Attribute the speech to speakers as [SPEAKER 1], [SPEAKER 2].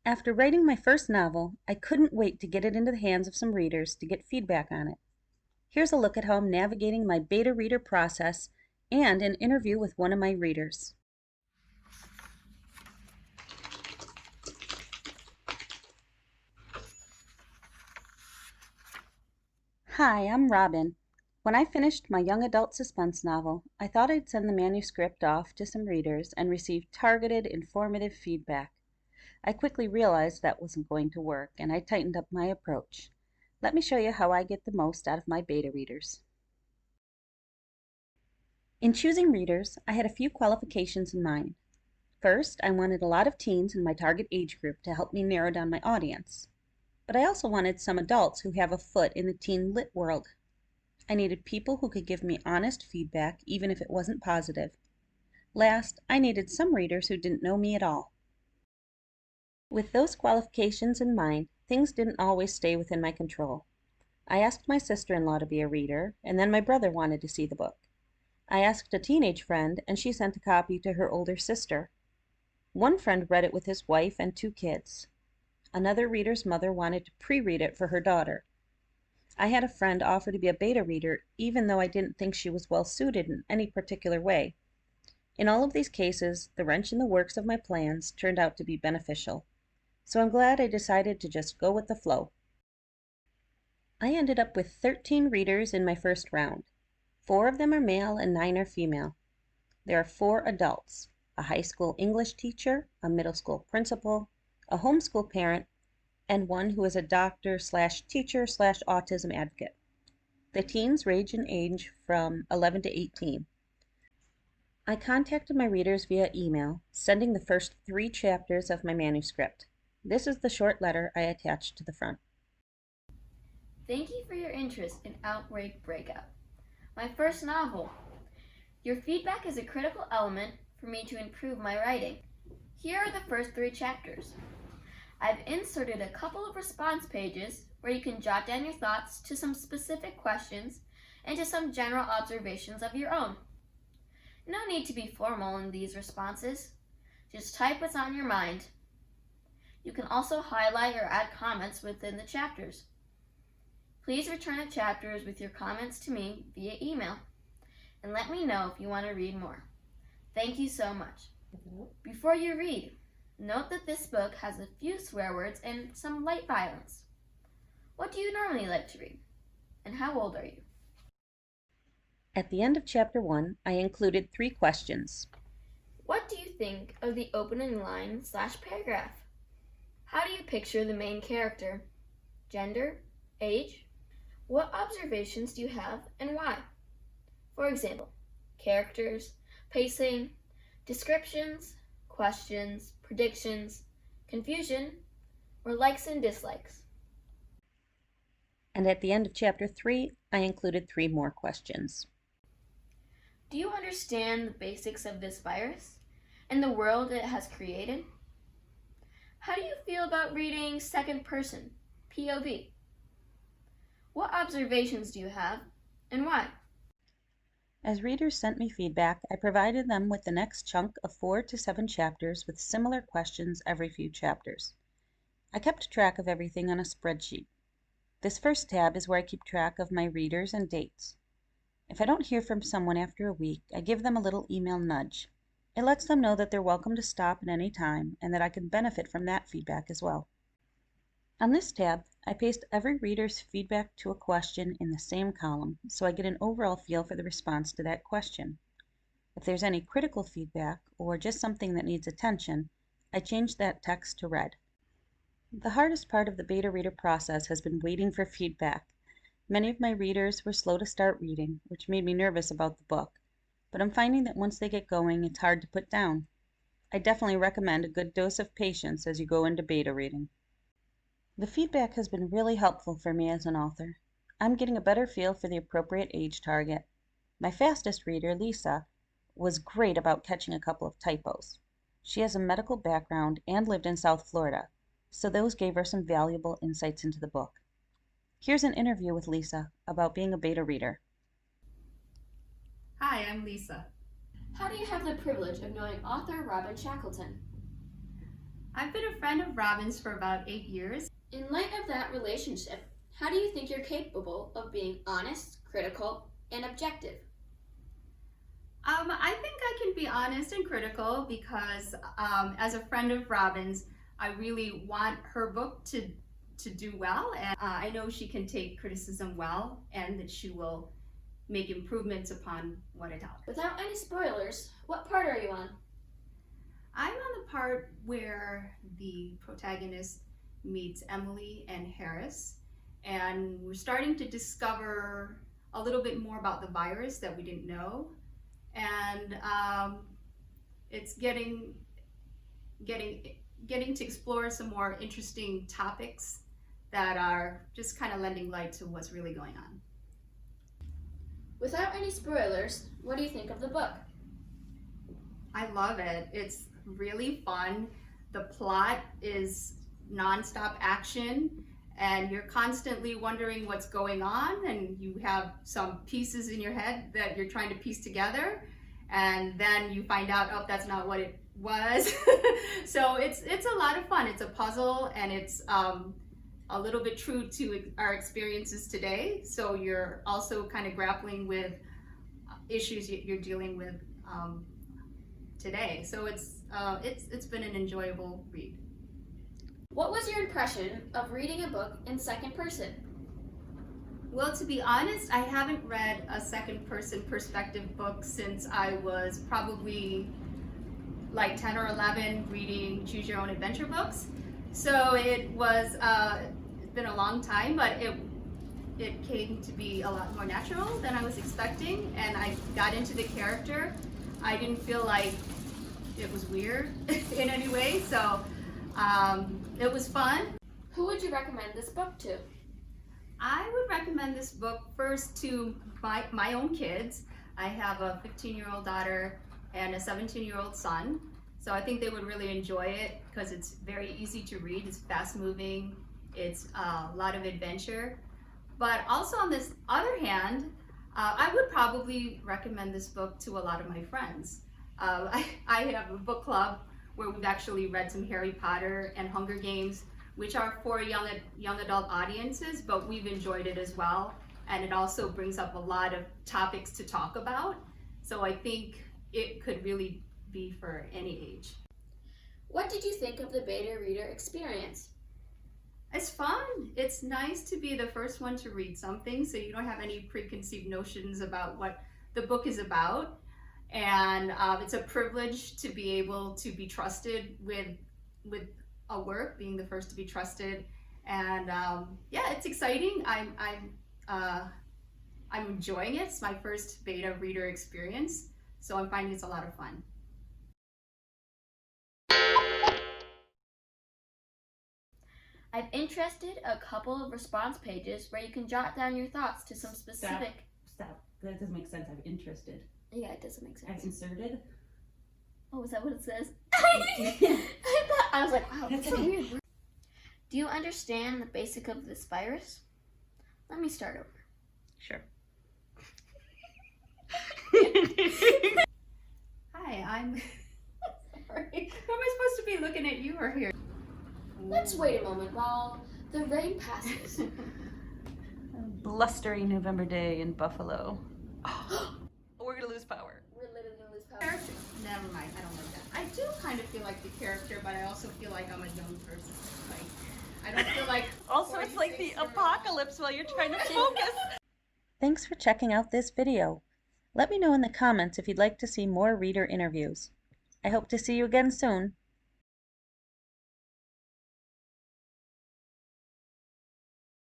[SPEAKER 1] After writing my first novel, I couldn't wait to get it into the hands of some readers to get feedback on it. Here's a look at how I'm navigating my beta reader process and an interview with one of my readers. Hi, I'm Robin. When I finished my young adult suspense novel, I thought I'd send the manuscript off to some readers and receive targeted, informative feedback. I quickly realized that wasn't going to work, and I tightened up my approach. Let me show you how I get the most out of my beta readers. In choosing readers, I had a few qualifications in mind. First, I wanted a lot of teens in my target age group to help me narrow down my audience. But I also wanted some adults who have a foot in the teen lit world. I needed people who could give me honest feedback, even if it wasn't positive. Last, I needed some readers who didn't know me at all. With those qualifications in mind, things didn't always stay within my control. I asked my sister-in-law to be a reader, and then my brother wanted to see the book. I asked a teenage friend, and she sent a copy to her older sister. One friend read it with his wife and 2 kids. Another reader's mother wanted to pre-read it for her daughter. I had a friend offer to be a beta reader, even though I didn't think she was well suited in any particular way. In all of these cases, the wrench in the works of my plans turned out to be beneficial. So I'm glad I decided to just go with the flow. I ended up with 13 readers in my first round. 4 of them are male and 9 are female. There are 4 adults, a high school English teacher, a middle school principal, a homeschool parent, and one who is a doctor/teacher/autism advocate. The teens range in age from 11 to 18. I contacted my readers via email, sending the first 3 chapters of my manuscript. This is the short letter I attached to the front.
[SPEAKER 2] Thank you for your interest in Outbreak Breakout, my first novel. Your feedback is a critical element for me to improve my writing. Here are the first 3 chapters. I've inserted a couple of response pages where you can jot down your thoughts to some specific questions and to some general observations of your own. No need to be formal in these responses. Just type what's on your mind. You can also highlight or add comments within the chapters. Please return the chapters with your comments to me via email and let me know if you want to read more. Thank you so much. Before you read, note that this book has a few swear words and some light violence. What do you normally like to read? And how old are you?
[SPEAKER 1] At the end of chapter 1, I included 3 questions.
[SPEAKER 2] What do you think of the opening line/paragraph? How do you picture the main character? Gender? Age? What observations do you have and why? For example, characters, pacing, descriptions, questions, predictions, confusion, or likes and dislikes.
[SPEAKER 1] And at the end of chapter 3, I included 3 more questions.
[SPEAKER 2] Do you understand the basics of this virus and the world it has created? How do you feel about reading second person, POV? What observations do you have and why?
[SPEAKER 1] As readers sent me feedback, I provided them with the next chunk of 4 to 7 chapters with similar questions every few chapters. I kept track of everything on a spreadsheet. This first tab is where I keep track of my readers and dates. If I don't hear from someone after a week, I give them a little email nudge. It lets them know that they're welcome to stop at any time and that I can benefit from that feedback as well. On this tab, I paste every reader's feedback to a question in the same column so I get an overall feel for the response to that question. If there's any critical feedback or just something that needs attention, I change that text to red. The hardest part of the beta reader process has been waiting for feedback. Many of my readers were slow to start reading, which made me nervous about the book, but I'm finding that once they get going, it's hard to put down. I definitely recommend a good dose of patience as you go into beta reading. The feedback has been really helpful for me as an author. I'm getting a better feel for the appropriate age target. My fastest reader, Lisa, was great about catching a couple of typos. She has a medical background and lived in South Florida, so those gave her some valuable insights into the book. Here's an interview with Lisa about being a beta reader.
[SPEAKER 3] Hi, I'm Lisa.
[SPEAKER 2] How do you have the privilege of knowing author Robin Shackleton?
[SPEAKER 3] I've been a friend of Robin's for about 8 years.
[SPEAKER 2] In light of that relationship, how do you think you're capable of being honest, critical, and objective?
[SPEAKER 3] I think I can be honest and critical because as a friend of Robin's, I really want her book to do well, and I know she can take criticism well and that she will make improvements upon what it helped.
[SPEAKER 2] Without any spoilers, what part are you on?
[SPEAKER 3] I'm on the part where the protagonist meets Emily and Harris, and we're starting to discover a little bit more about the virus that we didn't know, and it's getting to explore some more interesting topics that are just kind of lending light to what's really going on.
[SPEAKER 2] Without any spoilers, what do you think of the book?
[SPEAKER 3] I love it. It's really fun. The plot is nonstop action, and you're constantly wondering what's going on, and you have some pieces in your head that you're trying to piece together, and then you find out, oh, that's not what it was. So it's a lot of fun. It's a puzzle, and it's a little bit true to our experiences today. So you're also kind of grappling with issues you're dealing with today. So it's been an enjoyable read.
[SPEAKER 2] What was your impression of reading a book in second person?
[SPEAKER 3] Well, to be honest, I haven't read a second person perspective book since I was probably like 10 or 11 reading Choose Your Own Adventure books. So it was, it's been a long time, but it came to be a lot more natural than I was expecting, and I got into the character. I didn't feel like it was weird in any way, so it was fun.
[SPEAKER 2] Who would you recommend this book to?
[SPEAKER 3] I would recommend this book first to my own kids. I have a 15-year-old daughter and a 17-year-old son, so I think they would really enjoy it because it's very easy to read. It's fast-moving. It's a lot of adventure. But also on this other hand, I would probably recommend this book to a lot of my friends. I have a book club where we've actually read some Harry Potter and Hunger Games, which are for young adult audiences, but we've enjoyed it as well. And it also brings up a lot of topics to talk about. So I think it could really be for any age.
[SPEAKER 2] What did you think of the beta reader experience?
[SPEAKER 3] It's fun. It's nice to be the first one to read something, so you don't have any preconceived notions about what the book is about. And it's a privilege to be able to be trusted with a work, being the first to be trusted. And yeah, it's exciting. I'm enjoying it. It's my first beta reader experience, so I'm finding it's a lot of fun.
[SPEAKER 2] I've interested a couple of response pages where you can jot down your thoughts to some specific...
[SPEAKER 1] Stop. That doesn't make sense. I've interested.
[SPEAKER 2] Yeah, it doesn't make sense.
[SPEAKER 1] I've inserted.
[SPEAKER 2] Oh, is that what it says? I was like, wow, that's a weird word. Do you understand the basic of this virus? Let me start over.
[SPEAKER 1] Sure.
[SPEAKER 3] Hi, I'm sorry. Who am I supposed to be looking at, you or here?
[SPEAKER 2] Let's wait a moment while the rain passes.
[SPEAKER 1] A blustery November day in Buffalo. Oh, we're gonna lose power.
[SPEAKER 2] We're literally gonna lose power.
[SPEAKER 3] Character. Never mind, I don't like that. I do kind of feel like the character, but I also feel like I'm a young person. Like, I don't feel like...
[SPEAKER 1] Also, it's like the
[SPEAKER 3] 46-year-old.
[SPEAKER 1] apocalypse while you're trying to focus.
[SPEAKER 4] Thanks for checking out this video. Let me know in the comments if you'd like to see more reader interviews. I hope to see you again soon.